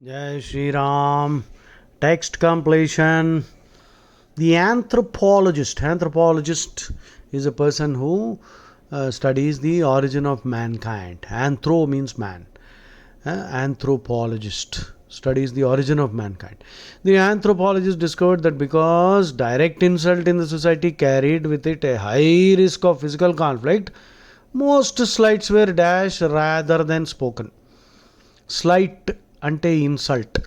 Jai Shri Ram. Text completion. The anthropologist is a person who studies the origin of mankind. Anthro means man. Anthropologist studies the origin of mankind. The anthropologist discovered that because direct insult in the society carried with it a high risk of physical conflict, most slights were dashed rather than spoken. Slight ante insult.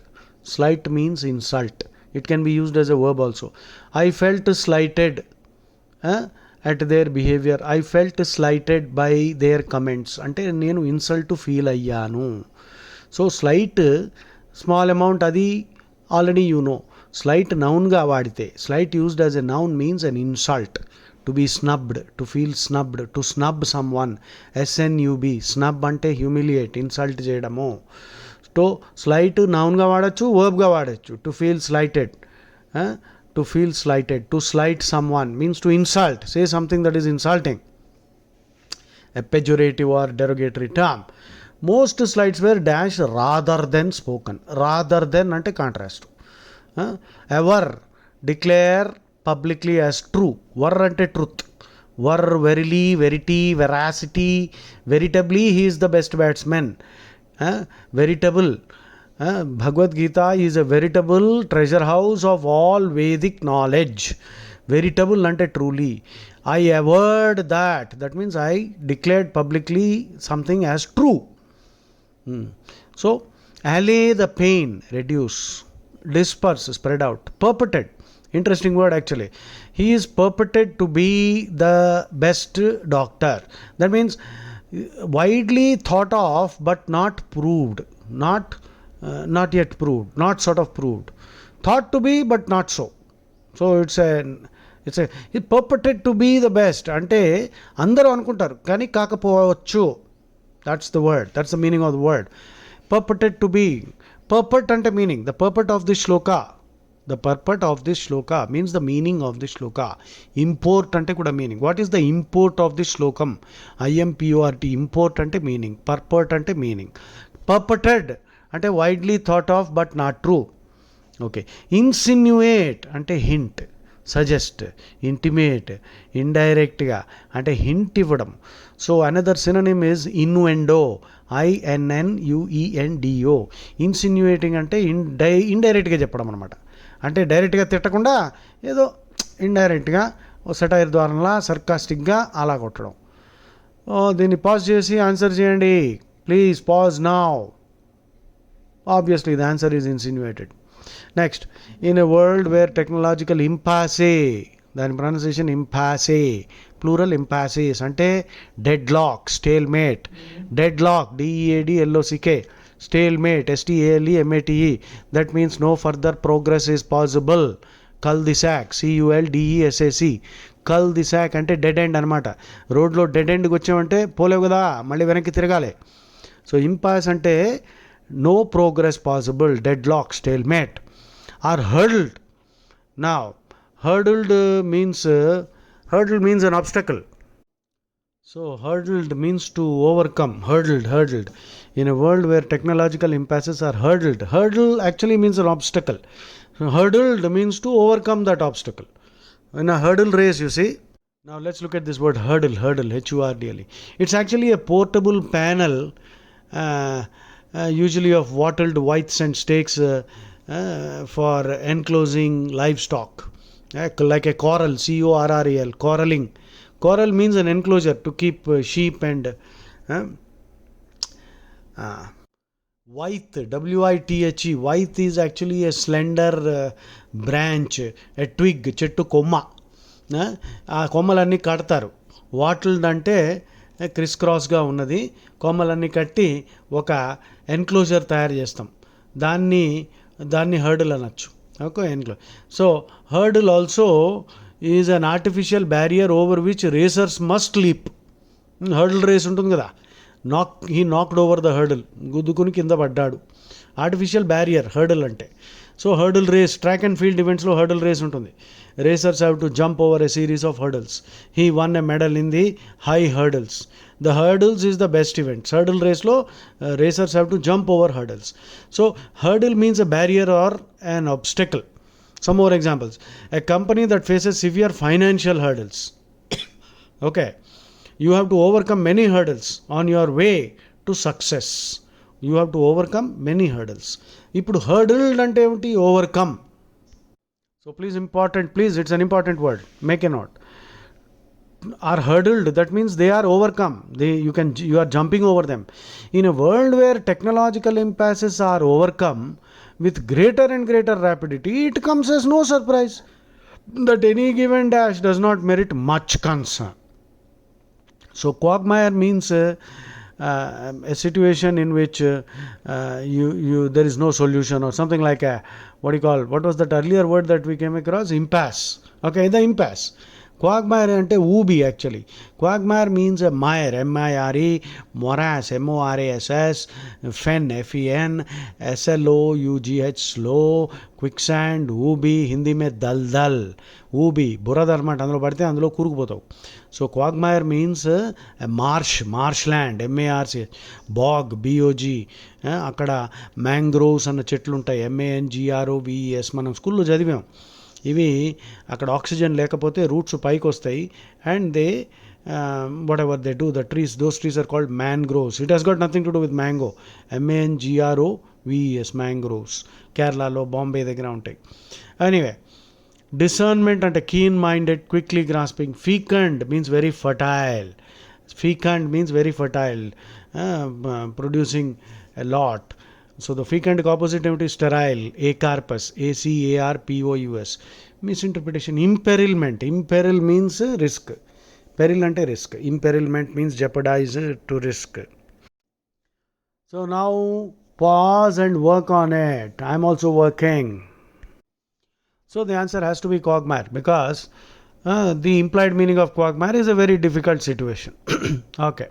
Slight means insult. It can be used as a verb also. I felt slighted at their behavior. I felt slighted by their comments. అంటే నేను insult feel అయ్యాను. So slight small amount అది already you know. Slight నౌన్గా వాడితే slight used as a noun means an insult. To be snubbed, to feel snubbed, to snub someone. S N U B. Snub అంటే humiliate, insult చేయడము. So slight నౌన్గా వాడచ్చు, వర్బ్గా వాడచ్చు. To feel slighted. To feel slighted. To slight someone means to insult. Say something that is insulting. A pejorative or derogatory term. Most slights were dashed rather than spoken. Rather than ante contrast. Ever declare publicly as true. Ver ante truth. Ver, verily, verity, veracity. Veritably he is the best batsman. Veritable. Bhagavad Gita is a veritable treasure house of all Vedic knowledge. Veritable ante truly. I averred that. That means I declared publicly something as true. So, allay the pain, reduce, disperse, spread out, perpetrate. Interesting word actually. He is purported to be the best doctor. That means widely thought of but not proved. Not yet proved, not sort of proved. Thought to be but not so. So it's purported to be the best. అంటే అందరూ అనుకుంటారు కానీ కాకపోవచ్చు. That's the word. That's the meaning of the word. Purported to be. Purport ante meaning. The purport of this shloka. The purport of this shloka means the meaning of this shloka. Import ante kuda meaning. What is the import of this shlokam? IMPORT. Import ante meaning. Purport ante meaning. Purported అంటే widely thought of but not true. Okay. Insinuate అంటే hint, suggest, intimate, ఇండైరెక్ట్గా అంటే hint ఇవ్వడం. So another synonym is innuendo. INNUENDO. Insinuating అంటే ఇండైరెక్ట్గా చెప్పడం అనమాట. అంటే డైరెక్ట్గా తిట్టకుండా ఏదో ఇండైరెక్ట్గా సెటైర్ ద్వారా సర్కాస్టిక్గా అలా కొట్టడం. దీన్ని పాజ్ చేసి ఆన్సర్ చేయండి please. Pause now. Obviously, the answer is insinuated. Next, in a world where technological impasse, then pronunciation impasse, plural impasses, ante deadlock, stalemate, deadlock, DEADLOCK, stalemate, STALEMATE, that means no further progress is possible. Cul-de-sac, CULDESAC, cul-de-sac అంటే dead end అనమాట. రోడ్లో dead ఎండ్కి వచ్చామంటే పోలేవు కదా, మళ్ళీ వెనక్కి తిరగాలి. So ఇంపాస్ అంటే no progress possible, deadlock, stalemate. Are hurdled. Now hurdled means an obstacle. So hurdled means to overcome. Hurdled. In a world where technological impasses are hurdled. Hurdle actually means an obstacle. Hurdled means to overcome that obstacle. In a hurdle race, you see. Now let's look at this word hurdle. HURDLE. It's actually a portable panel, usually of wattled withes and stakes for enclosing livestock, like a corral, CORREL, corralling. Corral means an enclosure to keep sheep and withe, WITHE. Withe is actually a slender branch, a twig, చెట్టు కొమ్మ. ఆ కొమ్మలన్నీ కడతారు. వాటిల్డ్ అంటే Chris క్రాస్గా ఉన్నది. కొమ్మలన్నీ కట్టి ఒక enclosure తయారు చేస్తాం. దాన్ని హర్డిల్ అనొచ్చు. Okay, enclose. So hurdle also is an artificial barrier over which racers must leap. Hurdle race ఉంటుంది కదా, he knocked over the hurdle. గుద్దుకుని కింద పడ్డాడు. ఆర్టిఫిషియల్ బ్యారియర్ హర్డిల్ అంటే. So hurdle race, track and field ఈవెంట్స్లో hurdle race ఉంటుంది. Racers have to jump over a series of hurdles. He won a medal in the high hurdles. The hurdles is the best events. Hurdle రేస్లో racers have to jump over hurdles. So hurdle means a barrier or an obstacle. Some more examples. A company that faces severe financial hurdles. Okay. You have to overcome many hurdles on your way to success. You have to overcome many hurdles. ఇప్పుడు hurdled అంటే ఏమిటి? Overcome. So please, it's an important word. Make a note. Are hurdled, that means they are overcome. You are jumping over them. In a world where technological impasses are overcome with greater and greater rapidity, it comes as no surprise that any given dash does not merit much concern. So quagmire means a situation in which there is no solution, or something like a, what was that earlier word that we came across? Impasse. Okay, the impasse. Quagmire ante oobi actually. Quagmire means a mire, M-I-R-E, morass, M-O-R-A-S-S, fen, F-E-N, S-L-O-U-G-H, slow, quicksand, oobi, Hindi mein dal. Oobi, బురద అనమాట, అందులో పడితే అందులో కూరుకుపోతావు. So quagmire means marsh land, MARC, bog, BOG, అక్కడ mangroves అన్న చెట్లు ఉంటాయి, MANGROVES, మనం స్కూల్లో చదివాం. ఇవి అక్కడ ఆక్సిజన్ లేకపోతే రూట్స్ పైకి వస్తాయి, and they whatever they do, the trees, those trees are called mangroves. It has got nothing to do with mango. MANGROVES, mangroves. కేరళలో, బాంబే దగ్గర ఉంటాయి. ఎనీవే, discernment అంటే keen minded, quickly grasping. Fecund means very fertile. Producing a lot. So the fecund opposite is sterile, acarpus, ACARPOUS. Misinterpretation. Imperil means risk. Peril ante risk. Imperilment means jeopardize, to risk. So now pause and work on it. I'm also working. So the answer has to be quagmire, because the implied meaning of quagmire is a very difficult situation. Okay.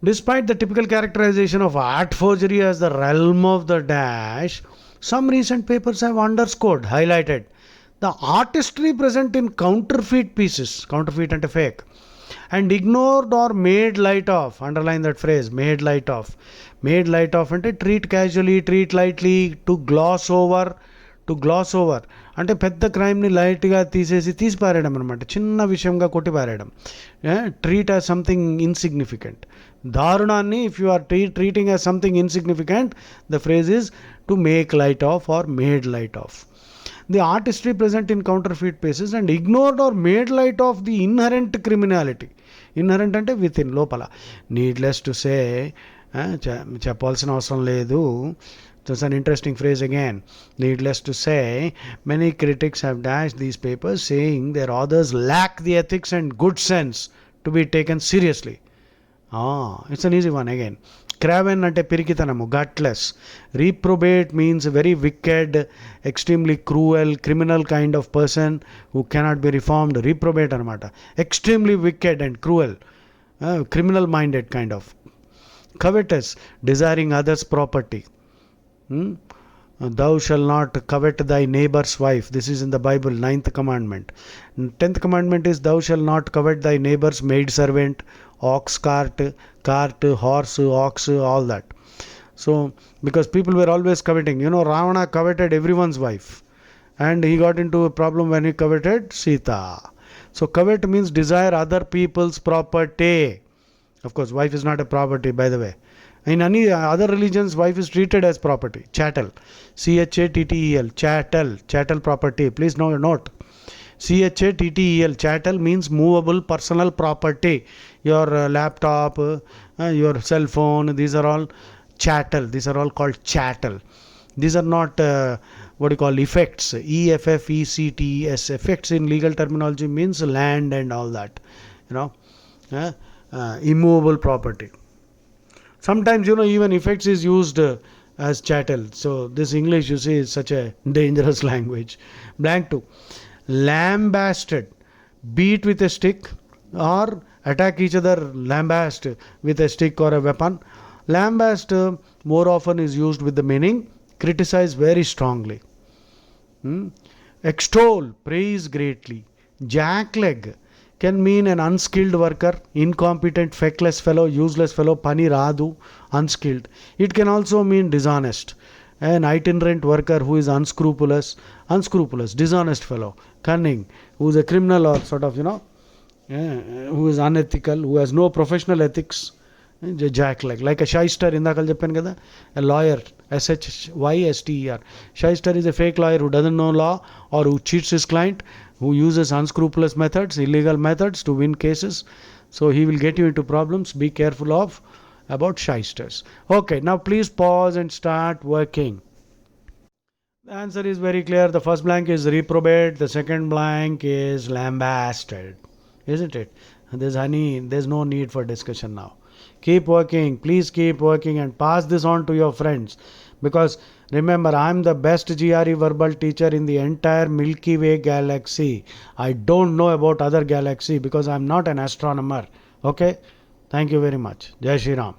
Despite the typical characterization of art forgery as the realm of the dash, some recent papers have underscored, highlighted the artistry present in counterfeit pieces, counterfeit and fake, and ignored or made light of. Underline that phrase, made light of. Made light of అంటే treat casually, treat lightly, to gloss over. అంటే పెద్ద క్రైమ్ని లైట్గా తీసి పారేయడం అనమాట, చిన్న విషయంగా కొట్టి పారేయడం. Treat as something insignificant. దారుణాన్ని if you are treating as something insignificant, the phrase is to make light of or made light of. The artistry present in counterfeit pieces and ignored or made light of the inherent criminality. Inherent అంటే with in, లోపల. Needless to say, చెప్పాల్సిన అవసరం లేదు. That's an interesting phrase again. Needless to say, many critics have dashed these papers, saying their authors lack the ethics and good sense to be taken seriously. It's an easy one again. Craven ante pirikitanamu, gutless. Reprobate means very wicked, extremely cruel, criminal kind of person who cannot be reformed. Reprobate anamata. Extremely wicked and cruel, criminal minded kind of. Covetous, desiring others' property. Thou shall not covet thy neighbor's wife. This is in the Bible, 9th commandment. 10th commandment is thou shall not covet thy neighbor's maidservant, ox cart, horse, ox, all that. So because people were always coveting, Ravana coveted everyone's wife, and he got into a problem when he coveted Sita. So covet means desire other people's property. Of course, wife is not a property, by the way. In any other religions, wife is treated as property. Chattel, CHATTEL, chattel property. Please note, CHATTEL, chattel means movable personal property. Your laptop, your cell phone, these are all chattel. These are all called chattel. These are not effects. EFFECTS. Effects in legal terminology means land and all that. Immovable property. Sometimes, even effects is used as chattel. So this English, you see, is such a dangerous language. Blank 2. Lambasted, beat with a stick or attack each other, lambast with a stick or a weapon. Lambast more often is used with the meaning criticize very strongly. Extol, praise greatly. Jackleg can mean an unskilled worker, incompetent, feckless fellow, useless fellow, pani radu, unskilled. It can also mean dishonest, an itinerant worker who is unscrupulous, dishonest fellow, cunning, who is a criminal or sort of, who is unethical, who has no professional ethics. Jackleg, like a shyster, indakal cheppaను kada, a lawyer, SHYSTER. Shyster is a fake lawyer who doesn't know law or who cheats his client, who uses unscrupulous methods, illegal methods to win cases. So he will get you into problems. Be careful of about shysters. Okay, now please pause and start working. The answer is very clear. The first blank is reprobate, the second blank is lambasted, isn't it? There's no need for discussion now. Keep working, please keep working and pass this on to your friends, because remember, I'm the best GRE verbal teacher in the entire Milky Way galaxy. I don't know about other galaxy because I'm not an astronomer. Okay, thank you very much. Jai Shri Ram.